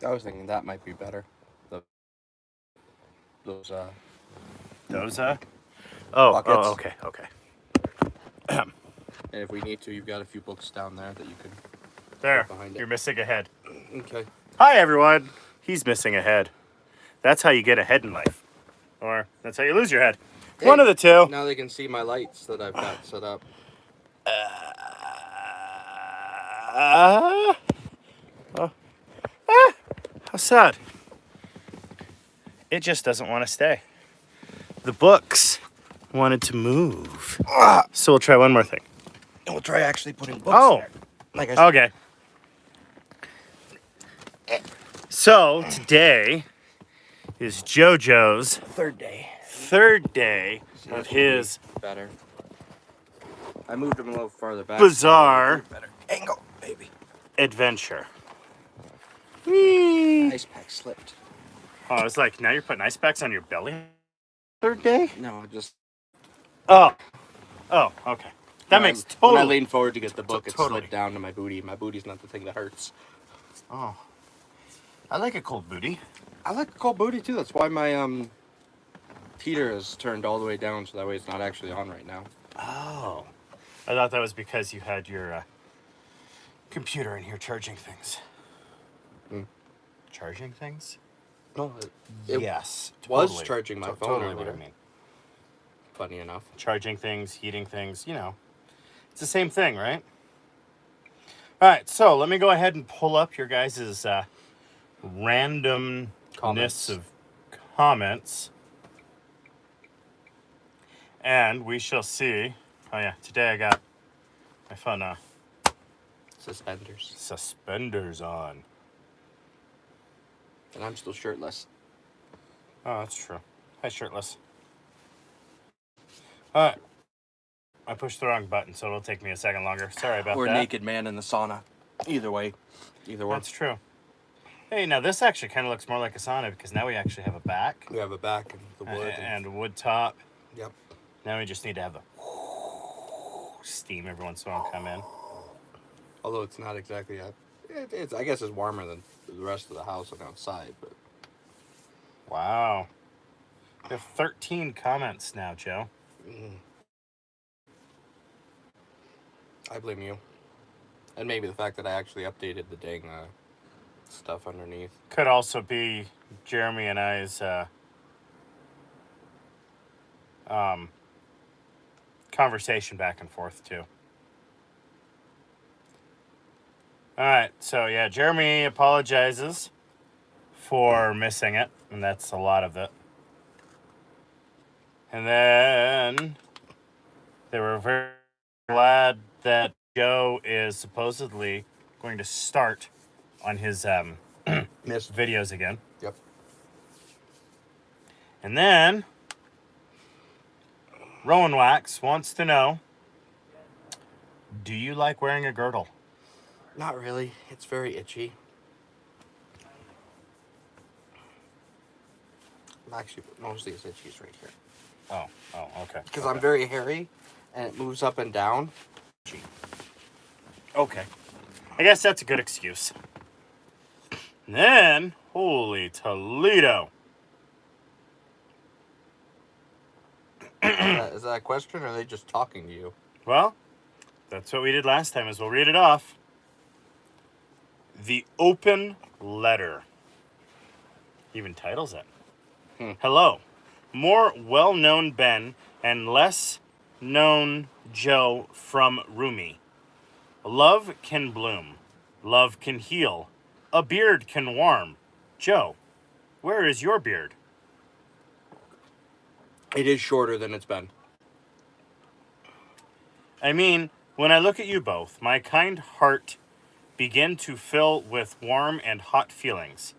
I was thinking that might be better. The, those Those, buckets. okay. And if we need to, you've got a few books down there that you can There, put behind it. you're missing a head. Okay. Hi, everyone. He's missing a head. That's how you get ahead in life. Or that's how you lose your head. One of the two. Now they can see my lights that I've got set up. How sad. It just doesn't want to stay. The books wanted to move. So we'll try one more thing. And we'll try actually putting books there. Like I said. Okay. So today is JoJo's Third day. third day of his Better. I moved him a little farther back. bizarre Better angle, baby. adventure. Ice pack slipped. Oh, it's like now you're putting ice packs on your belly. Third day? No, just Oh, okay. That makes total. When I leaned forward to get the book, it Totally. slid down to my booty. My booty's not the thing that hurts. Oh, I like a cold booty. I like a cold booty too. That's why my heater is turned all the way down, so that way it's not actually on right now. Oh, I thought that was because you had your computer in here charging things. Charging things? No, it Yes, was totally. charging my phone Totally what I earlier. mean. Funny enough. Charging things, heating things, you know. It's the same thing, right? All right, so let me go ahead and pull up your guys' randomness of comments. And we shall see. Oh, yeah, today I got my fun suspenders on. And I'm still shirtless. Oh, that's true. Hi, shirtless. All right. I pushed the wrong button, so it'll take me a second longer. Sorry about Or that. a naked man in the sauna. Either way. Either one. That's true. Hey, now this actually kind of looks more like a sauna because now we actually have a back. We have a back and the wood. And a wood top. Yep. Now we just need to have the steam every once in a while come in. Although it's not exactly it's I guess it's warmer than the rest of the house and outside, but Wow. We have 13 comments now, Joe. I blame you. And maybe the fact that I actually updated the dang stuff underneath. Could also be Jeremy and I's conversation back and forth, too. All right, so yeah, Jeremy apologizes for missing it, and that's a lot of it. And then they were very glad that Joe is supposedly going to start on his Missed videos again. Yep. And then Rowan Wax wants to know, do you like wearing a girdle? Not really. It's very itchy. Actually, mostly it's itchy right here. Oh, okay. Because I'm very hairy, and it moves up and down. Okay. I guess that's a good excuse. And then, holy Toledo. Is that a question, or are they just talking to you? Well, that's what we did last time, is we'll read it off. The Open Letter. Even titles it. Hello. More well-known Ben and less known Joe from Rumi. Love can bloom. Love can heal. A beard can warm. Joe, where is your beard? It is shorter than it's been. I mean, when I look at you both, my kind heart begin to fill with warm and hot feelings.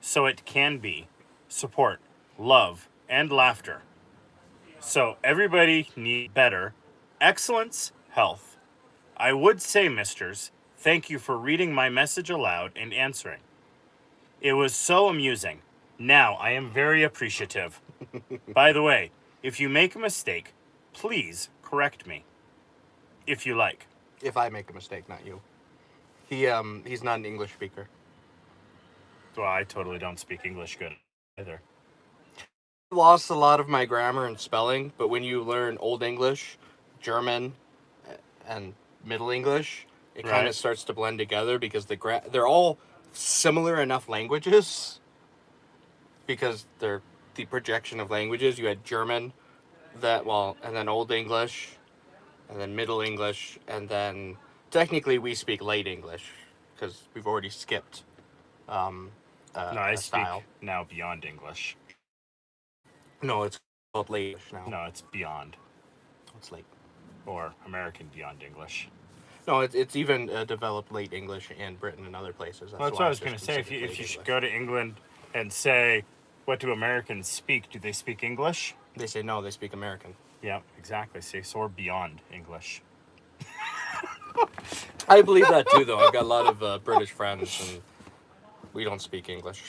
So it can be support, love, and laughter. So everybody needs better, excellence, health. I would say, misters, thank you for reading my message aloud and answering. It was so amusing. Now I am very appreciative. By the way, if you make a mistake, please correct me. If you like. If I make a mistake, not you. He's not an English speaker. Well, I totally don't speak English good either. Lost a lot of my grammar and spelling, but when you learn Old English, German, and Middle English, it kind Right. of starts to blend together because they're all similar enough languages because they're the projection of languages. You had German, and then Old English, and then Middle English, and then technically we speak Late English because we've already skipped No, I a style. speak now beyond English. No, it's called Late English now. No, it's beyond. It's late. Or American beyond English. No, it's even developed Late English in Britain and other places. Well, that's why what I it's was going just to say. If considered you Late should English. go to England and say, what do Americans speak? Do they speak English? They say no, they speak American. Yeah, exactly. See, so we're beyond English. I believe that too, though. I've got a lot of British friends, and we don't speak English.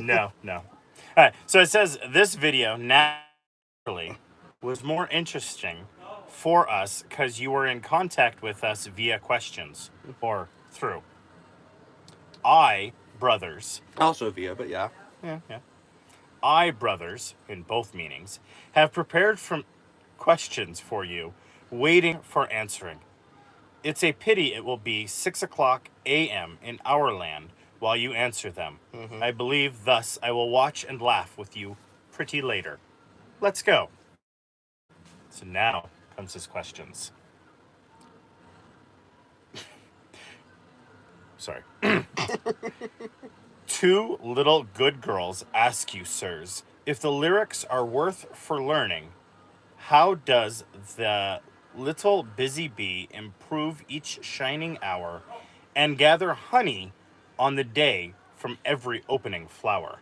No, no. All right, so it says this video naturally was more interesting for us because you were in contact with us via questions or through. I, brothers, Also via, but yeah. yeah. I, brothers, in both meanings, have prepared from questions for you, waiting for answering. It's a pity it will be 6 o'clock a.m. in our land while you answer them. Mm-hmm. I believe thus I will watch and laugh with you pretty later. Let's go. So now comes his questions. Sorry. Two little good girls ask you, sirs, if the lyrics are worth for learning, how does the little busy bee improve each shining hour and gather honey on the day from every opening flower?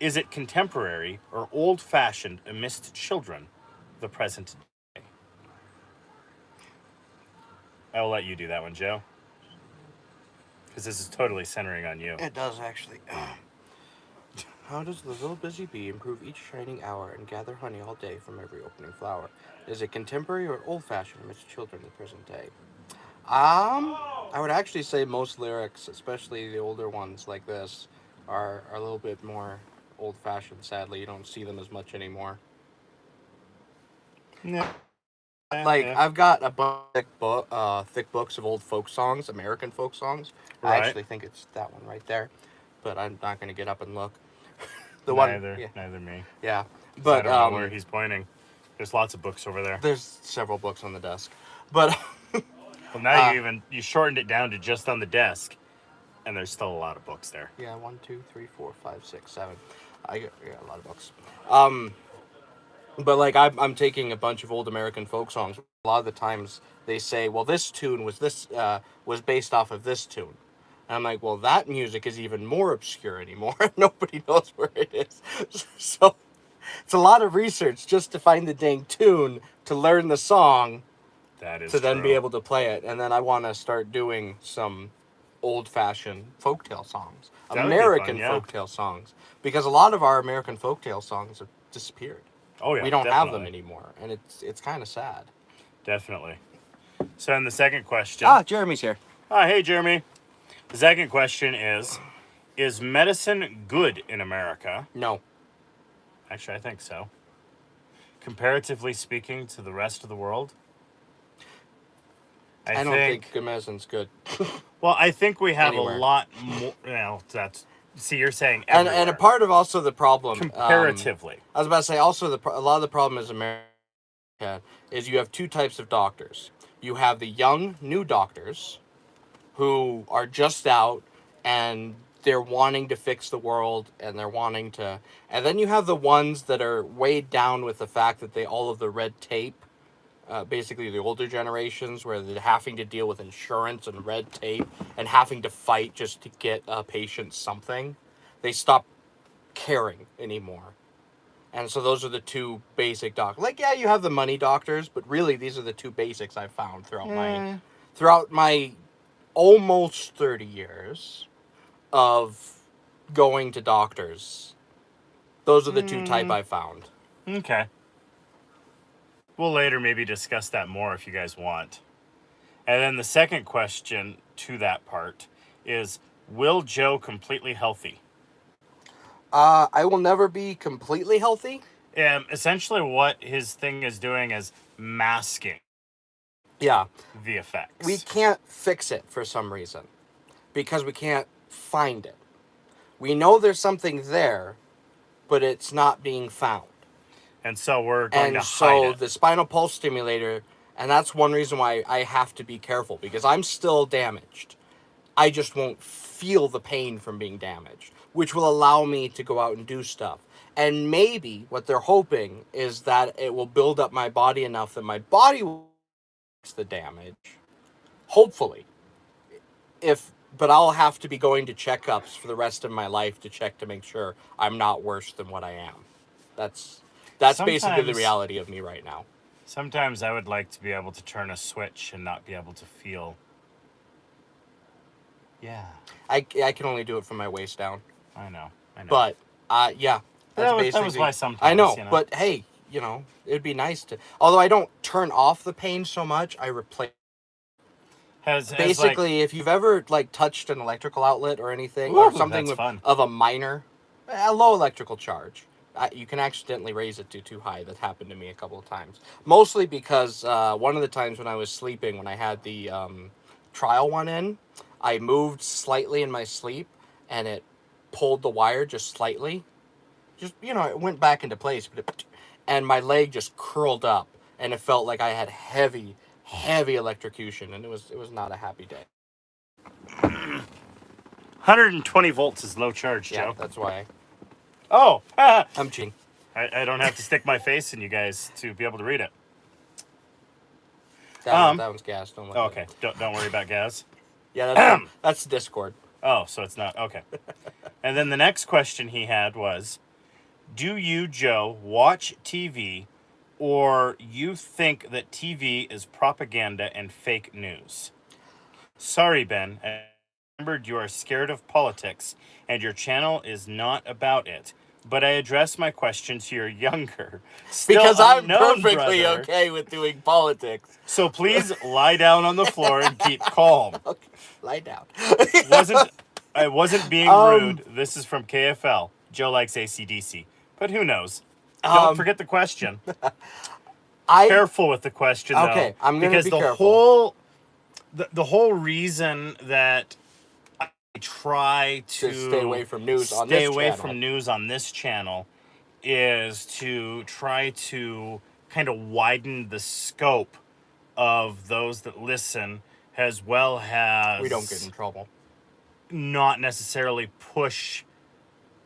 Is it contemporary or old-fashioned amidst children, the present day? I'll let you do that one, Joe, because this is totally centering on you. It does, actually. How does the little busy bee improve each shining hour and gather honey all day from every opening flower? Is it contemporary or old-fashioned amidst children in the present day? I would actually say most lyrics, especially the older ones like this, are a little bit more old-fashioned. Sadly, you don't see them as much anymore. Yeah. Like I've got a bunch of thick books of old folk songs, American folk songs. I Right. actually think it's that one right there, but I'm not going to get up and look. The one, yeah, Neither me. yeah. 'Cause But I don't know where he's pointing. There's lots of books over there. there's several books on the desk, but Well, now you shortened it down to just on the desk, and there's still a lot of books there. yeah, 1, 2, 3, 4, 5, 6, 7. I got a lot of books. But like I'm taking a bunch of old American folk songs. A lot of the times they say, "Well, this tune was based off of this tune," and I'm like, "Well, that music is even more obscure anymore. Nobody knows where it is." So it's a lot of research just to find the dang tune to learn the song That is to then be true. able to play it, and then I want to start doing some old-fashioned folktale songs, That would be fun, American yeah. folktale songs, because a lot of our American folktale songs have disappeared. Oh yeah, We don't have them definitely. anymore, and it's kind of sad. Definitely. So, in the second question. Jeremy's here. Hey, Jeremy. The second question is medicine good in America? No, Actually, I think so. Comparatively speaking to the rest of the world? I don't think good medicine's good. Well, I think we have Anywhere. a lot more. Well, that's. See, you're saying and everywhere. a part of also the problem, Comparatively. I was about to say also a lot of the problem is America is you have two types of doctors. You have the young new doctors who are just out and they're wanting to fix the world and they're wanting to, and then you have the ones that are weighed down with the fact that all of the red tape, basically the older generations where they're having to deal with insurance and red tape and having to fight just to get a patient something. They stop caring anymore. And so those are the two basic doctors. Like, yeah, you have the money doctors, but really these are the two basics I've found throughout my almost 30 years of going to doctors. Those are the two type I found. Okay. We'll later maybe discuss that more if you guys want. And then the second question to that part is, Will Joe completely healthy? I will never be completely healthy. Essentially, what his thing is doing is masking Yeah. the effects. We can't fix it for some reason because we can't find it. We know there's something there, but it's not being found. And so we're going to And hide so it. the spinal pulse stimulator, and that's one reason why I have to be careful, because I'm still damaged. I just won't feel the pain from being damaged, which will allow me to go out and do stuff. And maybe what they're hoping is that it will build up my body enough that my body will fix the damage. Hopefully. But I'll have to be going to checkups for the rest of my life to check to make sure I'm not worse than what I am. That's basically the reality of me right now. Sometimes I would like to be able to turn a switch and not be able to feel. Yeah. I can only do it from my waist down. I know. But, yeah. That was why sometimes, I know, you know. but hey, it'd be nice to... Although I don't turn off the pain so much, I replace... Basically, if you've ever, touched an electrical outlet or anything, or something of a minor, a low electrical charge, you can accidentally raise it too high. That happened to me a couple of times. Mostly because one of the times when I was sleeping, when I had the trial one in, I moved slightly in my sleep, and it pulled the wire just slightly. Just, it went back into place, and my leg just curled up, and it felt like I had heavy electrocution, and it was not a happy day. 120 volts is low charge, Joe. Yeah, that's why. Oh! I'm cheating. I don't have to stick my face in you guys to be able to read it. That one's gas. Don't let okay. Don't worry about gas. Yeah, that's Discord. Oh, so it's not. Okay. And then the next question he had was, do you, Joe, watch TV, or you think that TV is propaganda and fake news? Sorry, Ben. I remembered you are scared of politics, and your channel is not about it. But I address my question to your younger, because I'm perfectly brother. Okay with doing politics. So please lie down on the floor and keep calm. Okay, lie down. I wasn't being rude. This is from KFL. Joe likes AC/DC. But who knows? Don't forget the question. Careful with the question, though. Okay, I'm going to be careful. The whole reason that I try to stay away from news on this channel is to try to kind of widen the scope of those that listen, as well as we don't get in trouble. Not necessarily push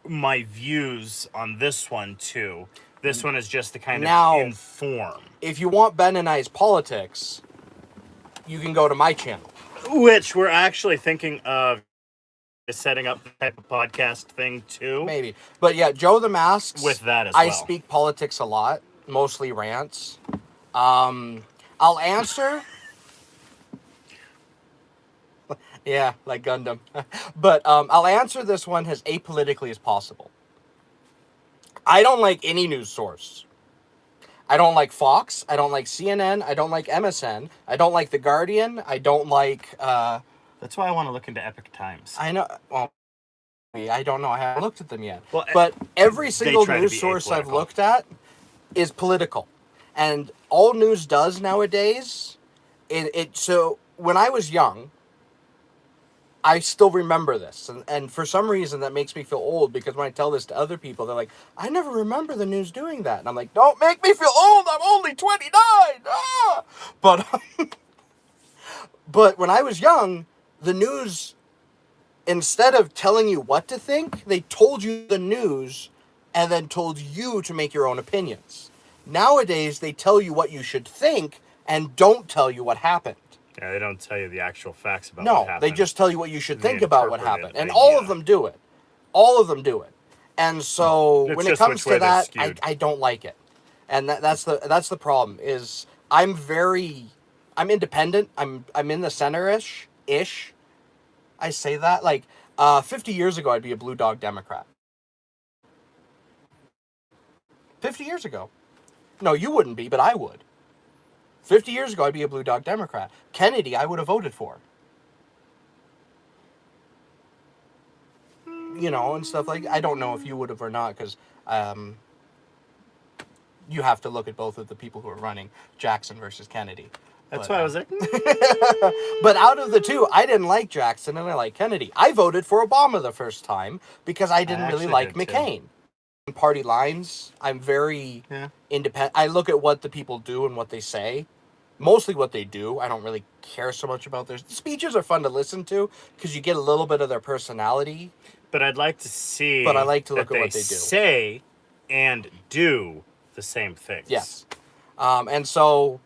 my views on this one too. This one is just to kind of inform. If you want Ben and I's politics, you can go to my channel, which we're actually thinking of setting up the type of podcast thing too. Maybe, but yeah, Joe the Masks. With that as well. I speak politics a lot, mostly rants. I'll answer. Yeah, like Gundam. But I'll answer this one as apolitically as possible. I don't like any news source. I don't like Fox. I don't like CNN. I don't like MSN. I don't like The Guardian. I don't like... That's why I want to look into Epic Times. I know... Well, I don't know. I haven't looked at them yet. Well, but every single news source I've looked at is political. And all news does nowadays... So, when I was young... I still remember this, and for some reason that makes me feel old, because when I tell this to other people, they're like, I never remember the news doing that. And I'm like, don't make me feel old, I'm only 29! Ah! But when I was young, the news, instead of telling you what to think, they told you the news and then told you to make your own opinions. Nowadays, they tell you what you should think and don't tell you what happened. Yeah, they don't tell you the actual facts about what happened. No, they just tell you what you should think about what happened. And all of them do it. All of them do it. And so when it comes to that, I don't like it. And that's the problem, is I'm independent. I'm in the center-ish. I say that. 50 years ago, I'd be a Blue Dog Democrat. 50 years ago. No, you wouldn't be, but I would. 50 years ago, I'd be a Blue Dog Democrat. Kennedy, I would have voted for. and stuff like. I don't know if you would have or not, because you have to look at both of the people who are running, Jackson versus Kennedy. That's But, why I was like, but out of the two, I didn't like Jackson and I like Kennedy. I voted for Obama the first time because I didn't really actually like did, too. McCain. Party lines, I'm very independent. I look at what the people do and what they say. Mostly what they do. I don't really care so much about their speeches. Are fun to listen to because you get a little bit of their personality. But I'd like to see But I like to look that at they what they do. say and do the same things. Yes. And so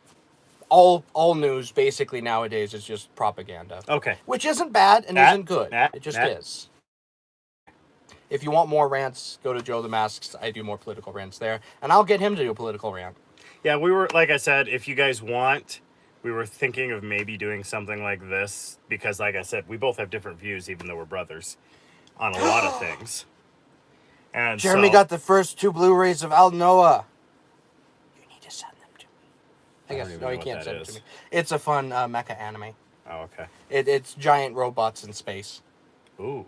all news basically nowadays is just propaganda. Okay. Which isn't bad and isn't good. It just that. is. If you want more rants, go to Joe the Masks. I do more political rants there. And I'll get him to do a political rant. Yeah, we were, like I said, if you guys want, we were thinking of maybe doing something like this because, like I said, we both have different views, even though we're brothers, on a lot of things. And Jeremy so, got the first 2 Blu-rays of Al Noah. You need to send them to me. I don't guess, even no, know you what can't that send it is. to me. It's a fun mecha anime. Oh, okay. It's giant robots in space. Ooh.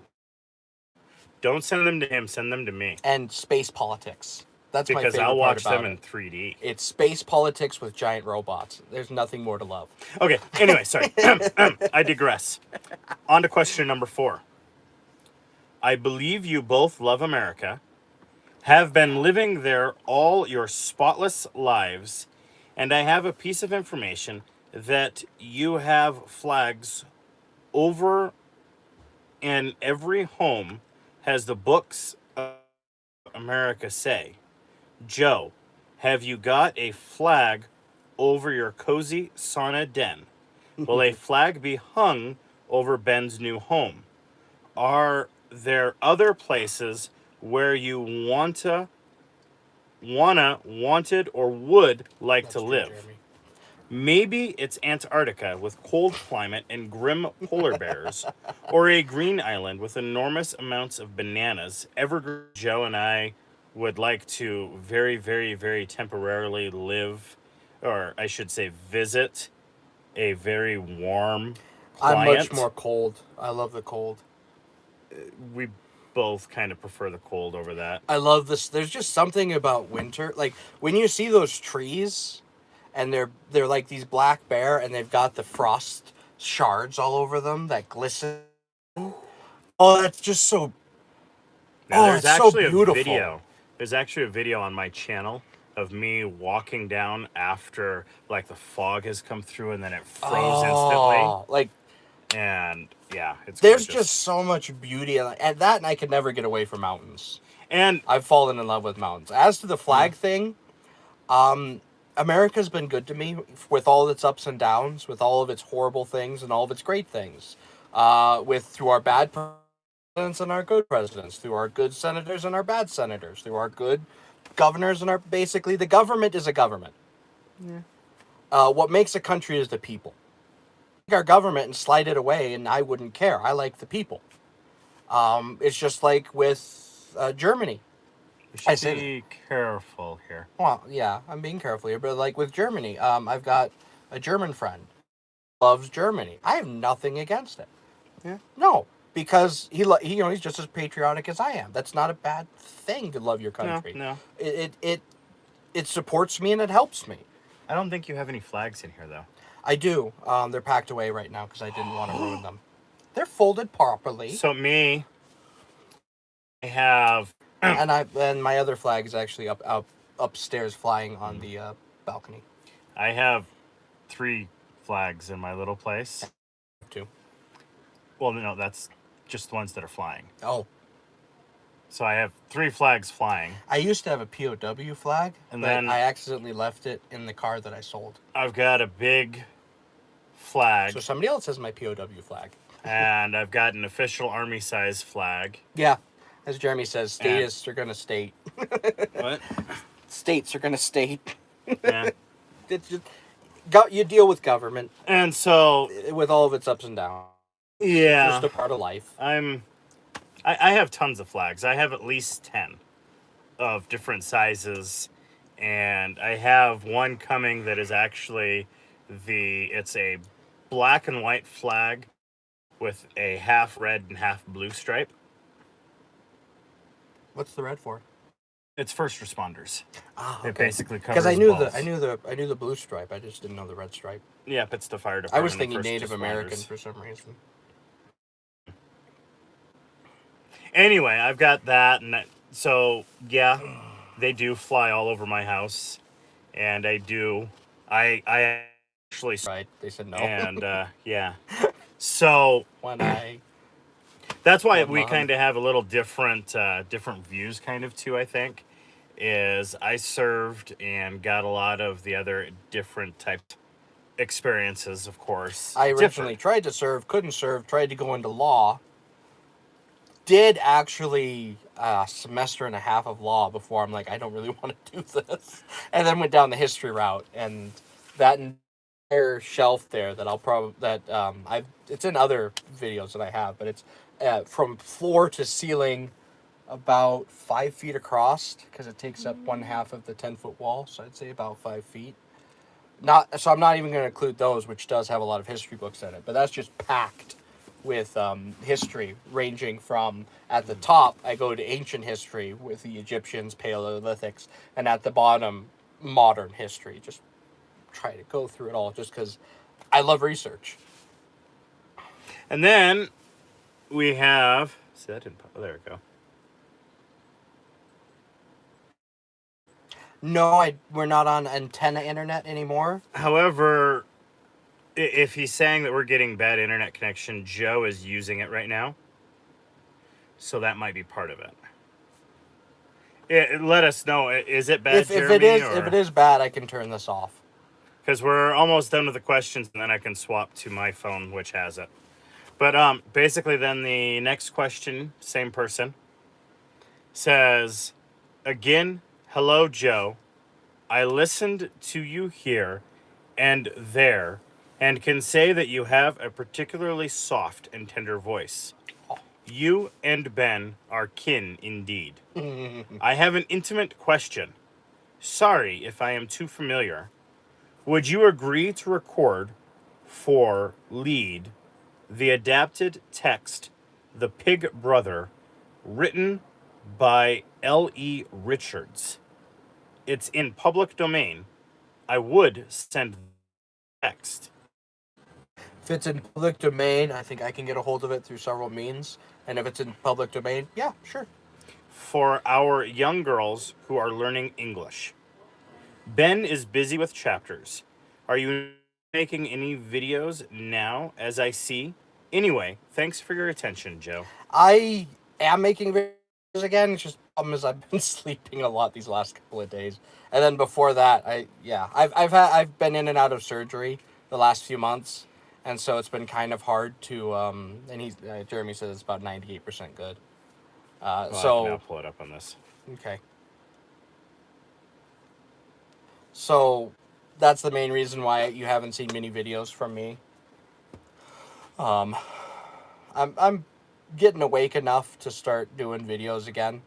Don't send them to him, send them to me. And space politics. That's my Because favorite I'll part watch about them in it. 3D. It's space politics with giant robots. There's nothing more to love. Okay, anyway, sorry. I digress. On to question number 4. I believe you both love America, have been living there all your spotless lives, and I have a piece of information that you have flags over, and every home has the books of America say. Joe, have you got a flag over your cozy sauna den? Will a flag be hung over Ben's new home? Are there other places where you wanted, or would like That's to true, live? Jeremy. Maybe it's Antarctica with cold climate and grim polar bears, or a green island with enormous amounts of bananas. Evergreen Joe and I would like to very, very, very temporarily live, or I should say visit, a very warm I'm client. much more cold. I love the cold. We both kind of prefer the cold over that. I love this. There's just something about winter. Like when you see those trees and they're like these black bear and they've got the frost shards all over them that glisten. Oh, that's just so Now, Oh, there's it's so actually a beautiful. video. There's actually a video on my channel of me walking down after like the fog has come through and then it froze Oh, like instantly. And yeah, it's there's gorgeous. just so much beauty and that, and I could never get away from mountains. And I've fallen in love with mountains. As to the flag thing, America's been good to me with all its ups and downs, with all of its horrible things and all of its great things. Through our bad presidents and our good presidents, through our good senators and our bad senators, through our good governors and our basically the government is a government. Yeah. What makes a country is the people. Take our government and slide it away, and I wouldn't care. I like the people. It's just like with Germany. we I should said- be careful here. Well, yeah, I'm being careful here, but like with Germany, I've got a German friend who loves Germany. I have nothing against it. Yeah. No, because he he's just as patriotic as I am. That's not a bad thing to love your country. No. It supports me and it helps me. I don't think you have any flags in here though. I do. They're packed away right now because I didn't want to ruin them. They're folded properly. So me, I have and my other flag is actually upstairs flying on the balcony. I have 3 flags in my little place. 2. Well, no, that's just the ones that are flying. Oh. So I have 3 flags flying. I used to have a POW flag, And but then- I accidentally left it in the car that I sold. I've got a big flag, So somebody else has my POW flag. and I've got an official army size flag. Yeah. As Jeremy says, Yeah. statists are going to state. What? States are going to state. Yeah. It's just, you deal with government And so, with all of its ups and downs. yeah, Just a part of life. I have tons of flags. I have at least 10 of different sizes, and I have one coming that is actually it's a black and white flag with a half red and half blue stripe. What's the red for? It's first responders. Ah, It okay. basically covers Because I knew both. I knew the blue stripe. I just didn't know the red stripe. Yep, it's the fire I department. was and thinking first Native responders. American for some reason. Anyway, I've got that, and so yeah, they do fly all over my house, and I actually, Right? They said no. and yeah, so One eye. that's why One we lung. kind of have a little different views, kind of too. I think is I served and got a lot of the other different type experiences, of course. I originally tried to serve, couldn't serve, tried to go into law. Did actually a semester and a half of law before I'm like, I don't really want to do this. And then went down the history route, and that entire shelf there that I'll probably I've it's in other videos that I have, but it's from floor to ceiling about 5 feet across because it takes up one half of the 10-foot wall, so I'd say about 5 feet. Not so I'm not even going to include those, which does have a lot of history books in it, but that's just packed with history, ranging from at the top I go to ancient history with the Egyptians, Paleolithics, and at the bottom modern history. Just try to go through it all, just because I love research. And then we have. See, that didn't. Oh, there we go. No, we're not on antenna internet anymore. However, if he's saying that we're getting bad internet connection, Joe is using it right now. So that might be part of it. Let us know. Is it bad, Jeremy? If it is bad, I can turn this off. Because we're almost done with the questions, and then I can swap to my phone, which has it. But basically, then the next question, same person, says, again, hello, Joe. I listened to you here and there and can say that you have a particularly soft and tender voice. You and Ben are kin indeed. I have an intimate question. Sorry if I am too familiar. Would you agree to record for lead the adapted text The Pig Brother, written by L.E. Richards? It's in public domain. I would send text. If it's in public domain, I think I can get a hold of it through several means. And if it's in public domain, yeah, sure. For our young girls who are learning English. Ben is busy with chapters. Are you making any videos now, as I see? Anyway, thanks for your attention, Joe. I am making videos again. It's just the problem is I've been sleeping a lot these last couple of days, and then before that, I've been in and out of surgery the last few months, and so it's been kind of hard to and Jeremy says it's about 98% good. Well, I can now pull it up on this. Okay. So that's the main reason why you haven't seen many videos from me. I'm getting awake enough to start doing videos again,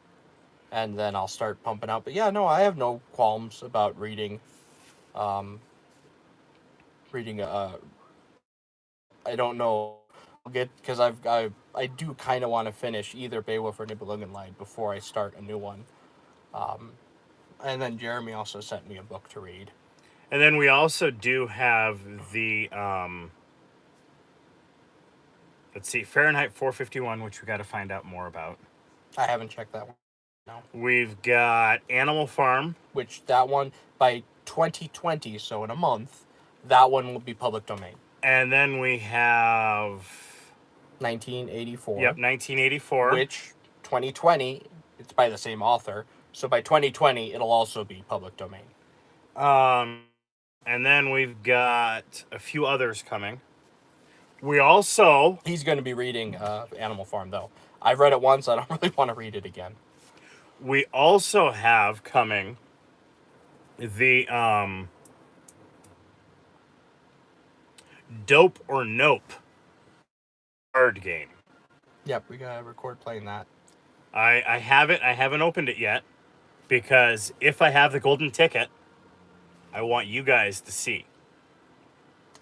and then I'll start pumping out. But yeah, no, I have no qualms about reading. Reading. I don't know. I'll get because I do kind of want to finish either Beowulf or Nibelungenlied before I start a new one. And then Jeremy also sent me a book to read. And then we also do have the let's see, Fahrenheit 451, which we got to find out more about. I haven't checked that one. No. We've got Animal Farm, which that one by 2020, so in a month, that one will be public domain. And then we have 1984. Yep, 1984. Which 2020, it's by the same author. So by 2020, it'll also be public domain. And then we've got a few others coming. We also... He's going to be reading Animal Farm, though. I've read it once. I don't really want to read it again. We also have coming the Dope or Nope card game. Yep, we got to record playing that. I have it. I haven't opened it yet because if I have the golden ticket, I want you guys to see.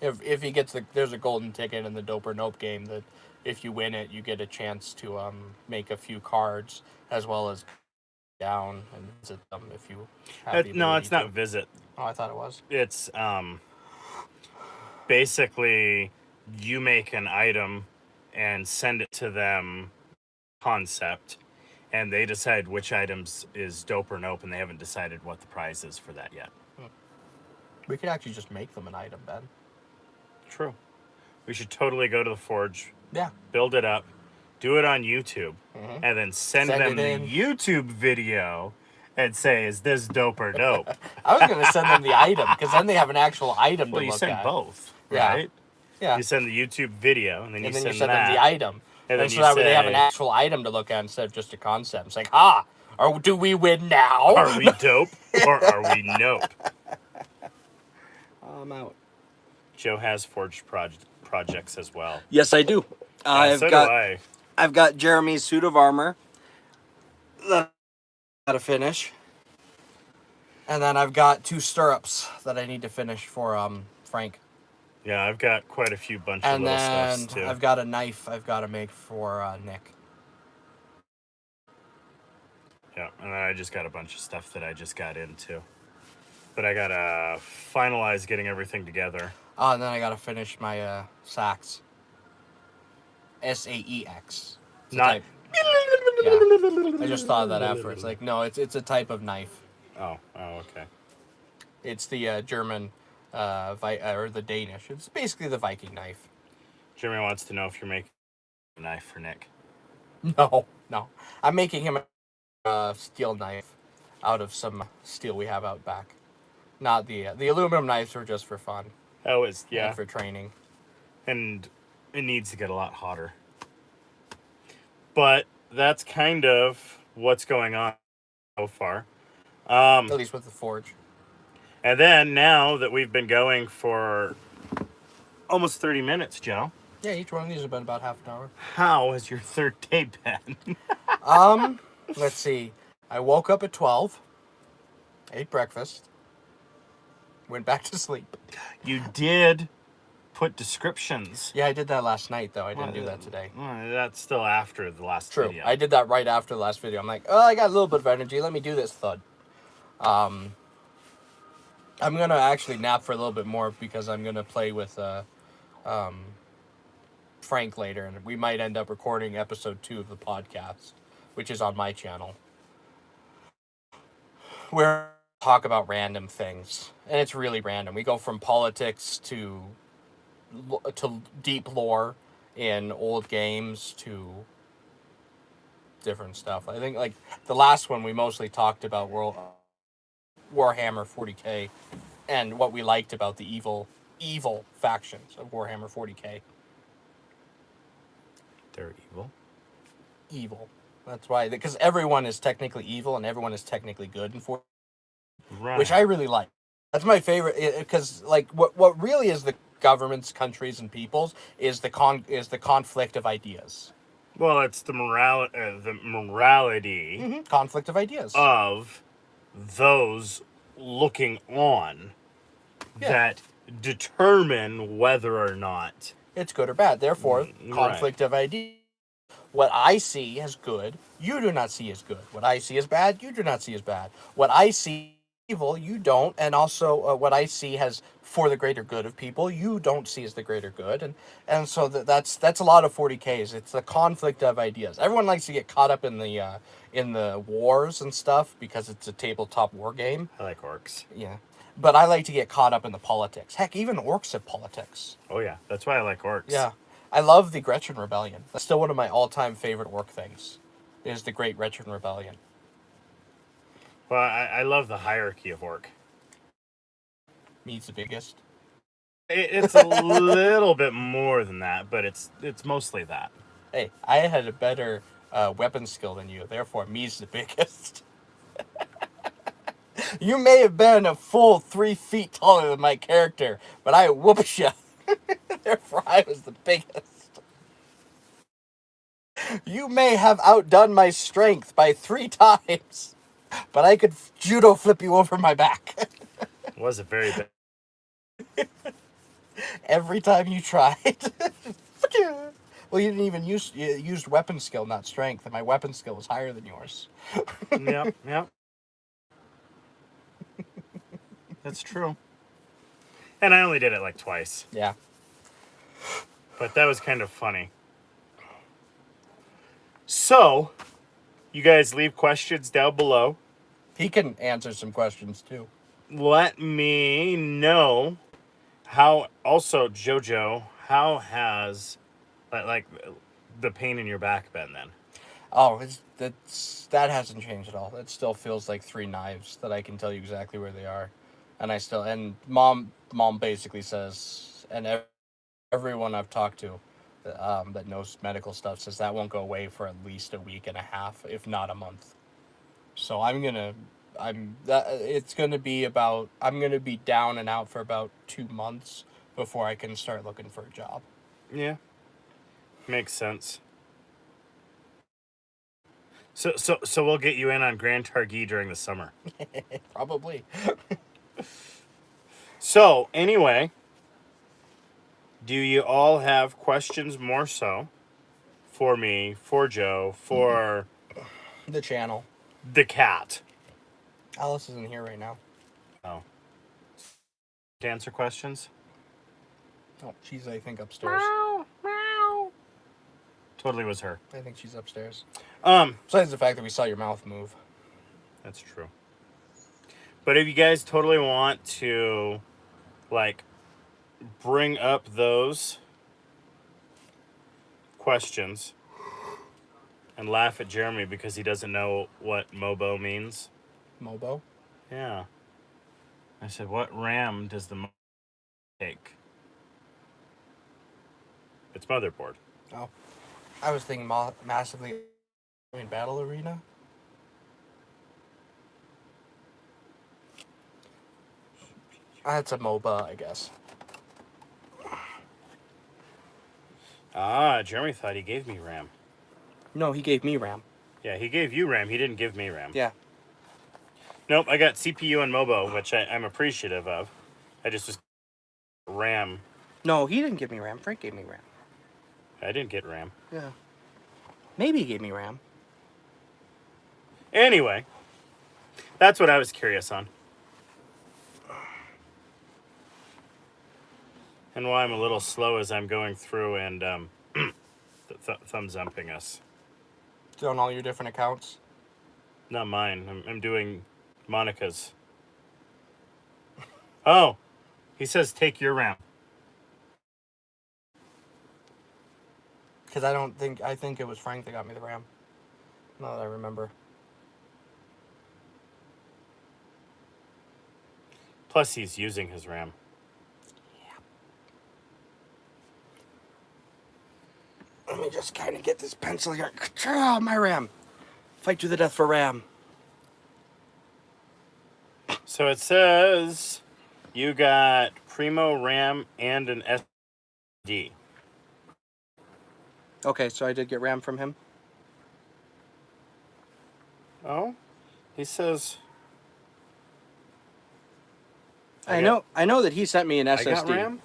If he gets there's a golden ticket in the Dope or Nope game that if you win it, you get a chance to make a few cards as well as down and visit them if you have the No, ability it's not to. visit. Oh, I thought it was. It's basically you make an item and send it to them concept, and they decide which items is dope or nope, and they haven't decided what the prize is for that yet. We could actually just make them an item, Ben. True. We should totally go to the forge, Yeah. build it up, do it on YouTube, and then send them it the in. YouTube video and say, is this dope or dope? I was going to send them the item because then they have an actual item Well, to you look send at. both, Yeah. right? Yeah. You send the YouTube video, and then you And then send you send that. them the item. And then so you that way they have say- an actual item to look at instead of just a concept. It's like, or do we win now? Are we dope or are we nope? I'm out. Joe has forged projects as well. Yes, I do. So do I. I've got Jeremy's suit of armor that Got to finish. And then I've got 2 stirrups that I need to finish for Frank. Yeah, I've got quite a few bunch of And little then stuffs too. I've got a knife I've got to make for Nick. Yeah, and then I just got a bunch of stuff that I just got into. But I gotta finalize getting everything together. Oh, and then I got to finish my sax. SAEX. It's a Not. type. Yeah. I just thought of that afterwards. Like, no, it's a type of knife. Oh, okay. It's the German, or the Danish. It's basically the Viking knife. Jeremy wants to know if you're making a knife for Nick. No. I'm making him a steel knife out of some steel we have out back. Not the aluminum knives are just for fun. Oh, And for training. And it needs to get a lot hotter. But that's kind of what's going on so far. At least with the forge. And then now that we've been going for almost 30 minutes, Joe, Yeah, each one of these has been about half an hour. how has your third day been? Let's see. I woke up at 12, ate breakfast, went back to sleep. You did put descriptions. Yeah, I did that last night, though. I didn't do that today. Well, that's still after the last True. video. I did that right after the last video. I'm like, oh, I got a little bit of energy. Let me do this thud. I'm going to actually nap for a little bit more because I'm going to play with Frank later. And we might end up recording episode 2 of the podcast, which is on my channel, where we talk about random things. And it's really random. We go from politics to deep lore in old games to different stuff. I think like the last one we mostly talked about Warhammer 40K and what we liked about the evil factions of Warhammer 40K. They're evil. Evil. That's why, because everyone is technically evil and everyone is technically good in 40K, Right. which I really like. That's my favorite, because like what really is the governments, countries, and peoples is the conflict of ideas. Well, it's the morality Mm-hmm. Conflict of ideas. of those looking on Yeah. that determine whether or not. It's good or bad. Therefore, conflict of ideas. What I see as good, you do not see as good. What I see as bad, you do not see as bad. What I see evil, you don't. And also, what I see as for the greater good of people, you don't see as the greater good. And so that's a lot of 40Ks. It's the conflict of ideas. Everyone likes to get caught up in the wars and stuff because it's a tabletop war game. I like orcs. Yeah. But I like to get caught up in the politics. Heck, even orcs have politics. Oh yeah, that's why I like orcs. Yeah. I love the Gretchen Rebellion. That's still one of my all-time favorite orc things, is the Great Gretchen Rebellion. Well, I love the hierarchy of orc. Me's the biggest. It's a little bit more than that, but it's mostly that. Hey, I had a better weapon skill than you, therefore me's the biggest. You may have been a full 3 feet taller than my character, but I whooped you. Therefore, I was the biggest. You may have outdone my strength by 3 times, but I could judo flip you over my back. It was a very big. Every time you tried. Well, you didn't even you used weapon skill, not strength, and my weapon skill was higher than yours. Yep, yep. That's true. And I only did it like twice, Yeah. but that was kind of funny. So, you guys leave questions down below. He can answer some questions too. Let me know how. Also, Jojo, how has like the pain in your back been then? Oh, that hasn't changed at all. It still feels like 3 knives that I can tell you exactly where they are, and mom basically says, and everyone I've talked to, that knows medical stuff says that won't go away for at least a week and a half, if not a month. So I'm gonna be down and out for about 2 months before I can start looking for a job. Yeah, makes sense. So we'll get you in on Grand Targhee during the summer. Probably. So anyway, do you all have questions more so for me, for Joe, for The channel. the cat? Alice isn't here right now. Oh, to answer questions? Oh, she's, I think, upstairs. Meow. Totally was her. I think she's upstairs. Um, Besides the fact that we saw your mouth move. that's true. But if you guys totally want to, like, bring up those questions and laugh at Jeremy because he doesn't know what MOBO means. Mobo? Yeah. I said, what RAM does the MOBO take? It's motherboard. Oh. I was thinking massively in Battle Arena. That's a MOBA, I guess. Ah, Jeremy thought he gave me RAM. No, he gave me RAM. Yeah, he gave you RAM. He didn't give me RAM. Yeah. Nope, I got CPU and MOBO, which I'm appreciative of. I just was RAM. No, he didn't give me RAM. Frank gave me RAM. I didn't get RAM. Yeah. Maybe he gave me RAM. Anyway, that's what I was curious on. And why I'm a little slow as I'm going through and thumbs upping us. On all your different accounts. Not mine. I'm doing Monica's. Oh, he says take your RAM. Because I think it was Frank that got me the RAM. Now that I remember. Plus, he's using his RAM. Let me just kind of get this pencil here. Ah, my RAM. Fight to the death for RAM. So it says you got Primo RAM and an SD. Okay, so I did get RAM from him. Oh, he says. I know that he sent me an SSD. I got RAM.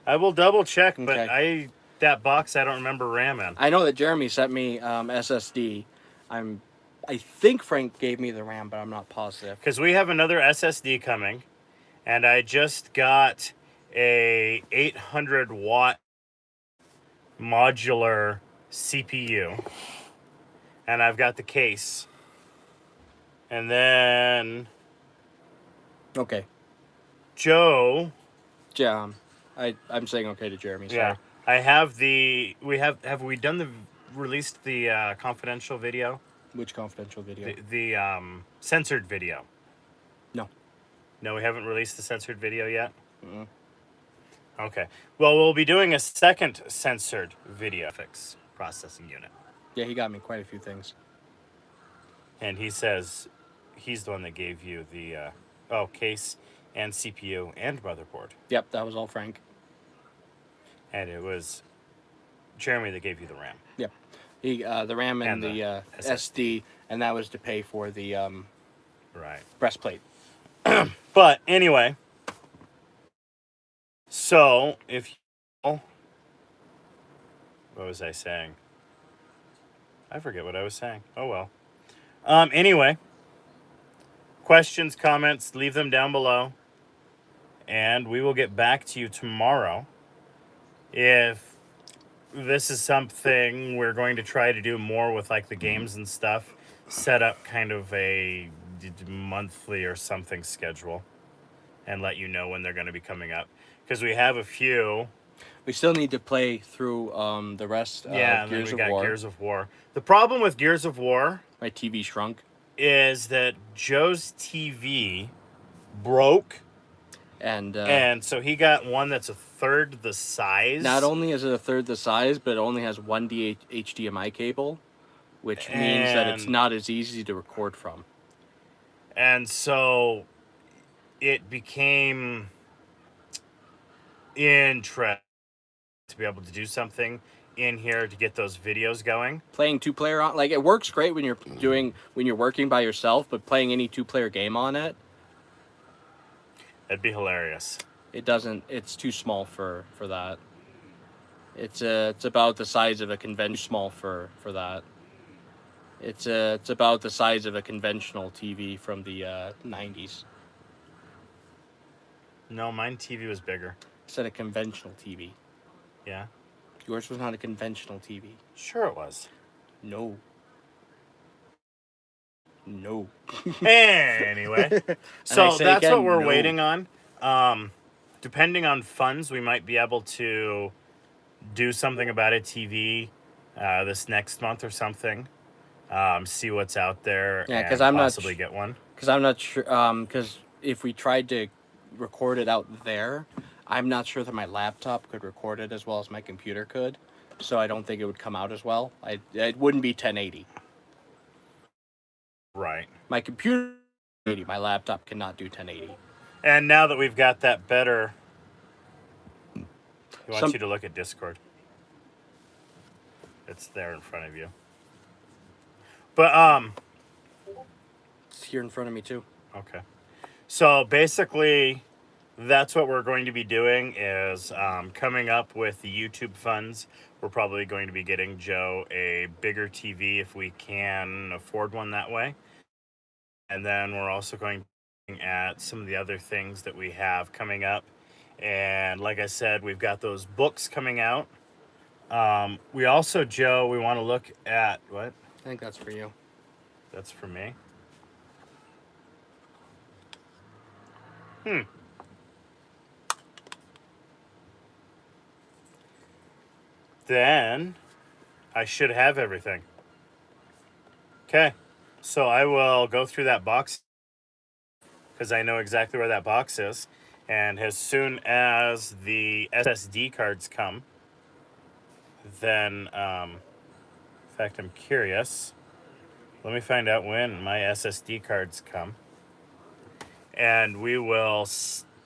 I will double check, but Okay. that box I don't remember RAM in. I know that Jeremy sent me SSD. I think Frank gave me the RAM, but I'm not positive. Because we have another SSD coming, and I just got a 800 watt modular CPU, and I've got the case. And then Okay. Joe. Yeah, I'm saying okay to Jeremy. Sorry. Yeah, I have the. Have we done released the confidential video? Which confidential video? The censored video. No. No, we haven't released the censored video yet? Mm-mm. Okay. Well, we'll be doing a second censored video graphics processing unit. Yeah, he got me quite a few things. And he says he's the one that gave you the case and CPU and motherboard. Yep, that was all Frank. And it was Jeremy that gave you the RAM. Yep. The RAM and the SD, and that was to pay for the Right. breastplate. But anyway, so if you What was I saying? I forget what I was saying. Oh well. Anyway, questions, comments, leave them down below. And we will get back to you tomorrow. If this is something we're going to try to do more with, like the games and stuff, set up kind of a monthly or something schedule and let you know when they're going to be coming up. Because we have a few. We still need to play through the rest of Yeah, and then Gears we of got War. Gears of War. The problem with Gears of War My TV shrunk. is that Joe's TV broke, And so he got one that's a third the size. not only is it a third the size, but it only has one HDMI cable, which means that it's And- not as easy to record from. And so it became interesting to be able to do something in here to get those videos going. Playing two-player on, like, it works great when you're working by yourself, but playing any two-player game on it, That'd be hilarious. it doesn't. It's too small for that. It's about the size of a small for that. It's about the size of a conventional TV from the 90s. No, mine TV was bigger. I said a conventional TV. Yeah, Yours was not a conventional TV. sure it was. No. No. Anyway, I so say that's again, what we're no. waiting on. Depending on funds, we might be able to do something about a TV this next month or something. See what's out there. Yeah, 'cause and I'm not possibly get one. Because I'm not sure. Because if we tried to record it out there, I'm not sure that my laptop could record it as well as my computer could. So I don't think it would come out as well. It wouldn't be 1080. Right. My computer, my laptop cannot do 1080. And now that we've got that better, he wants you to look at Discord. It's there in front of you. But It's here in front of me too. okay. So basically, that's what we're going to be doing is coming up with the YouTube funds. We're probably going to be getting Joe a bigger TV if we can afford one that way. And then we're also going to be looking at some of the other things that we have coming up. And like I said, we've got those books coming out. We also, Joe, we want to look at what? I think that's for you. That's for me. Then I should have everything. Okay. So I will go through that box because I know exactly where that box is. And as soon as the SSD cards come, then, in fact, I'm curious. Let me find out when my SSD cards come. And we will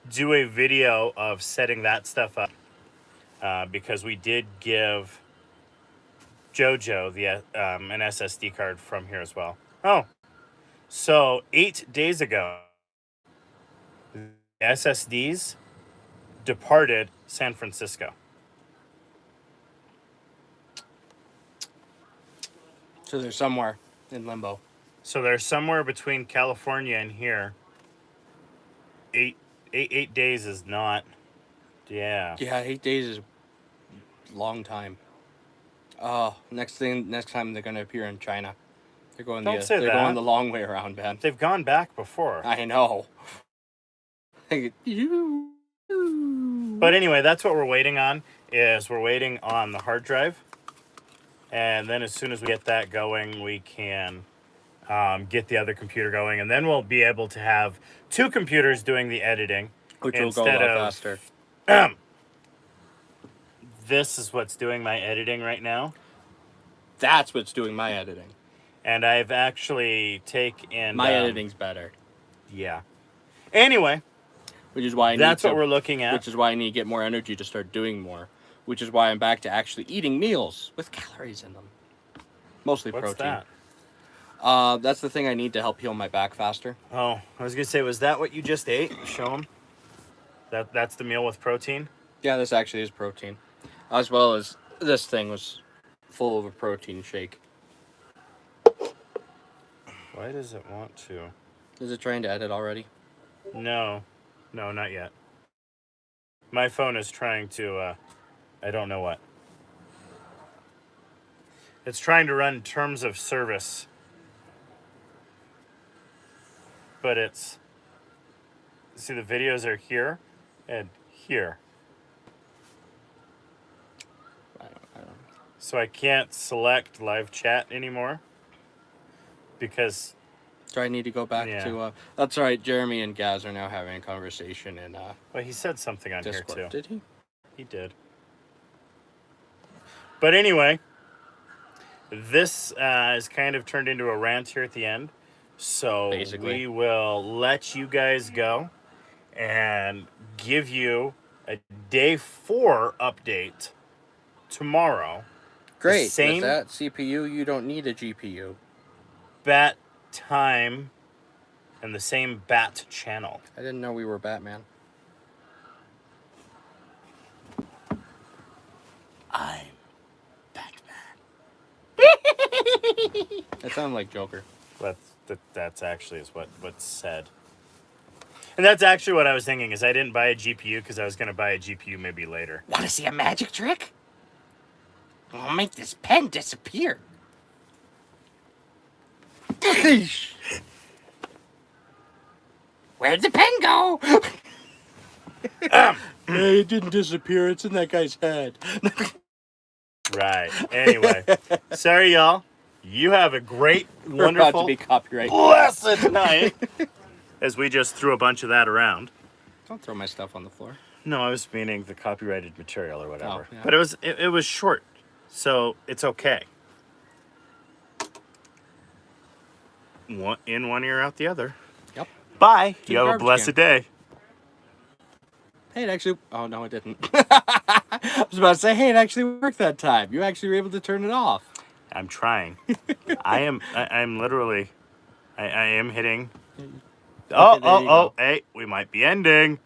do a video of setting that stuff up. Because we did give JoJo an SSD card from here as well. Oh, so 8 days ago, the SSDs departed San Francisco. So they're somewhere in limbo. So they're somewhere between California and here. Eight days is not. Yeah. Yeah, 8 days is a long time. Oh, next time they're gonna appear in China. They're going Don't say they're that. going the long way around, man. They've gone back before. I know. But anyway, that's what we're waiting on. Is we're waiting on the hard drive, and then as soon as we get that going, we can get the other computer going, and then we'll be able to have two computers doing the editing, Which will go a lot faster. This is what's doing my editing right now, That's what's doing my editing. and I've actually taken My editing's better. Yeah. Anyway, Which is why that's what we're looking at. Which is why I need to get more energy to start doing more. Which is why I'm back to actually eating meals with calories in them. Mostly What's protein. that? That's the thing I need to help heal my back faster. Oh, I was gonna say, was that what you just ate? Show them. That's the meal with protein. Yeah, this actually is protein. As well as This thing was full of a protein shake. Why does it want to? Is it trying to edit already? No, not yet. My phone is trying to, I don't know what. It's trying to run terms of service. But it's, see, the videos are here and here. I don't. So I can't select live chat anymore because So I need to go back Yeah. to. That's right. Jeremy and Gaz are now having a conversation in well, he said something on Discord. here too. Did he? He did. But anyway, this is kind of turned into a rant here at the end. So Basically. we will let you guys go and give you a day 4 update tomorrow. Great. Same- With that CPU, you don't need a GPU. Bat time and the same bat channel. I didn't know we were Batman. I'm Batman. That sounded like Joker. That's actually is what's said. And that's actually what I was thinking is I didn't buy a GPU because I was going to buy a GPU maybe later. Want to see a magic trick? I'll make this pen disappear. Where'd the pen go? Hey, it didn't disappear. It's in that guy's head. Right. Anyway, sorry y'all. You have a great, We're about to wonderful, be copyright. blessed night. As we just threw a bunch of that around. Don't throw my stuff on the floor. No, I was meaning the copyrighted material or whatever. Oh, yeah. But it was short, so it's okay. One in one ear, out the other. Yep. Bye. To You the have a garbage blessed can. day. Hey, it actually... Oh, no, it didn't. I was about to say, hey, it actually worked that time. You actually were able to turn it off. I'm trying. I'm literally. I am hitting. Okay, there you go. Hey, we might be ending.